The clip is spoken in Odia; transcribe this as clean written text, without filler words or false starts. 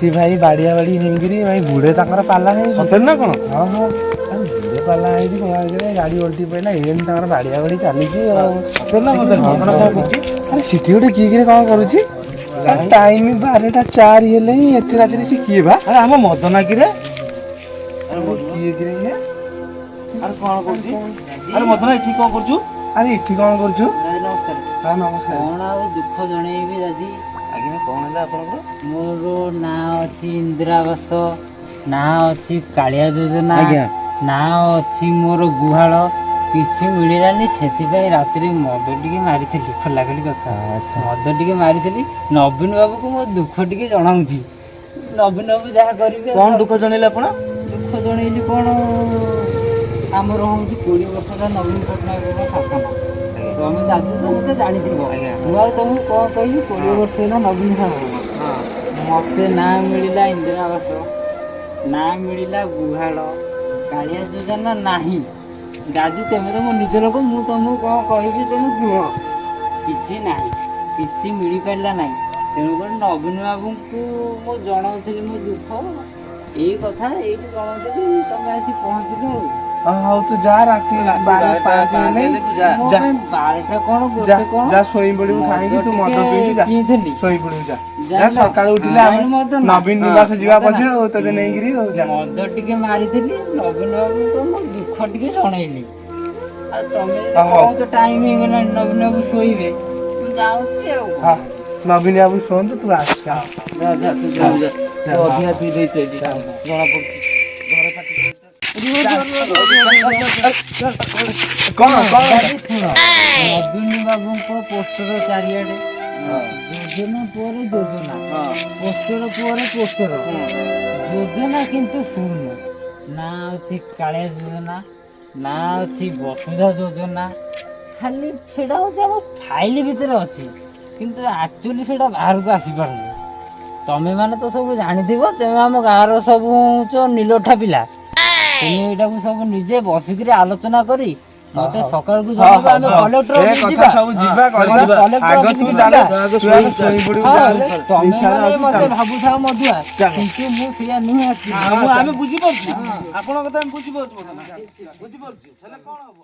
ଚାଷୀ ଭାଇ ବାଡ଼ିଆ ବାଡ଼ି ହେଇକିରି ଭାଇ ବୁଢ଼େ ତାଙ୍କର ପାଲା ହେଇଛି। ସତରେ ନା କଣ? ହଁ ହଁ ବୁଢ଼େ ପାଲା ହେଇଛି କମାରେ ଗାଡ଼ି ଓଲଟି ପଡ଼ିଲା ଏମିତି ତାଙ୍କର ବାଡ଼ିଆ ବାଡ଼ି ଚାଲିଛି ଆଉ। ସତରେ ନା ମତେ ମଦନ କଣ କରୁଛି? ଆରେ ସେଠି ଗୋଟେ କିଏ କିଏ କଣ କରୁଛି? ଟାଇମ୍ 12ଟା 4 ହେଲେ ହିଁ ଏତେ ରାତିରେ ସେ କିଏ ବା? ଆରେ ଆମ ମଦନା କିରେ? କିଏ କିରେ ଇଏ? ଆରେ କଣ କରୁଛି? ଆରେ ମଦନା ଏଠି କଣ କରୁଛୁ? ଆରେ ଏଠି କଣ କରୁଛୁ? ନମସ୍କାର। ହଁ ନମସ୍କାର। କଣ ଆଉ ଦୁଃଖ ଜଣେଇବି ଦାଦି। ଆଜ୍ଞା କଣ ହେଲା ଆପଣଙ୍କର? ମୋର ନାଁ ଅଛି ଇନ୍ଦିରା ଆବାସ, ନାଁ ଅଛି କାଳିଆ ଯୋଜନା, ଆଜ୍ଞା। ନାଁ ଅଛି ମୋର ଗୁହାଳ, କିଛି ମିଳିଲାନି। ସେଥିପାଇଁ ରାତିରେ ମଦ ଟିକେ ମାରିଥିଲି। ଖୋଲା ଖୋଲି କଥା, ଆଚ୍ଛା ମଦ ଟିକେ ମାରିଥିଲି। ନବୀନ ବାବୁକୁ ମୋ ଦୁଃଖ ଟିକେ ଜଣାଉଛି। ନବୀନ ବାବୁ ଯାହା କରିବେ। କଣ ଦୁଃଖ ଜଣେଇଲେ ଆପଣ? ଦୁଃଖ ଜଣେଇଲି କଣ, ଆମର ହେଉଛି 20 ବର୍ଷ ହେଲା ନବୀନ ପଟ୍ଟନାୟକଙ୍କ ଶାସନ। ତମେ ଦାଦୁ ତ ମତେ ଜାଣିଥିବ। ଆଜ୍ଞା। ମୁଁ ଆଉ ତମକୁ କଣ କହିବି? 20 ବର୍ଷ ହେଲା ନବୀନ ଶାସନ। ହଁ। ମତେ ନାଁ ମିଳିଲା ଇନ୍ଦିରା ଆବାସ, ନାଁ ମିଳିଲା ଗୁହାଳ, କାଳିଆ ଯୋଜନା ନାହିଁ। ଦାଦି ତମେ ତ ମୋ ନିଜ ଲୋକ, ମୁଁ ତମକୁ କଣ କହିବି ତମେ କୁହ? କିଛି ନାହିଁ, କିଛି ମିଳିପାରିଲା ନାହିଁ। ତେଣୁକରି ନବୀନ ବାବୁଙ୍କୁ ମୁଁ ଜଣାଉଥିଲି ମୋ ଦୁଃଖ। ଏଇ କଥା ଏଇଠି ଜଣାଉଥିଲି, ତମେ ଆସି ପହଞ୍ଚିଲ ଆଉ। ହଉ ତୁ ଯା, ରାତି 12:05 ହେଲେ ଯା। ମୋ ଯା। ପାଇଁ 12ଟା କଣ ଯା 1 କଣ ଯା ଶୋଇପଡ଼ିବୁ ଖାଇକି ତୁ ମଦ ପିଇଛୁ ଯା ପିଇଥିଲି। ଶୋଇପଡ଼ିବୁ ଯା। ଯା ଯା ନା। ସକାଳୁ ଉଠିଲେ ଆମେ ନାଇଁ ମଦ ନା। ନବୀନ ନିବାସ ଯିବା ମଦ ନା। ପଛେ ଆଉ ତୋତେ ନେଇକିରି ଆଉ ଯା। ମଦ ଟିକେ ମାରିଥିଲି, ନବୀନ ବାବୁଙ୍କୁ ମୋ ଦୁଃଖ ଟିକେ ଜଣେଇଲି। ଆଉ ତମେ ଯଦି ହଉ କହୁଛ ଟାଇମ୍ ହେଇଗଲାଣି ନବୀନ ବାବୁ ଶୋଇବେ, ମୁଁ ଯାଉଛି ଆଉ କଣ। ହଁ ନବୀନ ବାବୁ ଶୁଅନ୍ତୁ ତୁ ଆସ। ଯା ଯା ତୁ ଯା ଯା। ତୁ ଅଧିକା ପିଇ ଦେଇଛୁ ଆଜି ଜଣା ପଡୁଛି। ଘରେ ପାଟି କଣ କଣ? ଦାଦି ଶୁଣ, ନବୀନ ବାବୁଙ୍କ ପୋଷ୍ଟର ଚାରିଆଡେ, ଯୋଜନା ପରେ ଯୋଜନା, ପୋଷ୍ଟର ପରେ ପୋଷ୍ଟର, ଯୋଜନା କିନ୍ତୁ ଶୂନ। ନା ଅଛି କାଳିଆ ଯୋଜନା, ନା ଅଛି ବସୁଧା ଯୋଜନା। ଖାଲି ସେଇଟା ହେଉଛି ଆମ ଫାଇଲ ଭିତରେ ଅଛି, କିନ୍ତୁ ଆକ୍ଚୁଆଲି ସେଇଟା ବାହାରକୁ ଆସିପାରୁନି। ତମେ ମାନେ ତ ସବୁ ଜାଣିଥିବ, ତେମେ ଆମ ଗାଁର ସବୁ ହଉଛ ନିଲୋଠା ପିଲା। ତେମେ ଏଇଟାକୁ ସବୁ ନିଜେ ବସିକିରି ଆଲୋଚନା କରି ମତେ ସକାଳକୁ ଜଣେଇବ। ଆମେ କଲେକ୍ଟର ସେ ଅଫିସ କଥା ଯିବା। ସବୁ ଯିବା କରିବା। କଲେକ୍ଟର ଆଗ ଅଫିସ ତୁ କି ତାହେଲେ ଯିବା। ତୁ ଆଗ ଶୋଇପଡ଼ିବୁ ଯା। ତମେ ନିଶାରେ ମାନେ ଅଛୁ ମତେ ଚାଲ। ଭାବୁଥାଅ ମଧୁଆ, ଚାଲ। କିନ୍ତୁ ମୁଁ ସେଇଆ ନୁହେଁ। ଆମେ ବୁଝିପାରୁଛୁ, ଆପଣଙ୍କ କଥା ଆମେ ବୁଝିପାରୁଛୁ, ବୁଝିପାରୁଛୁ ହେଲେ କଣ ହବ?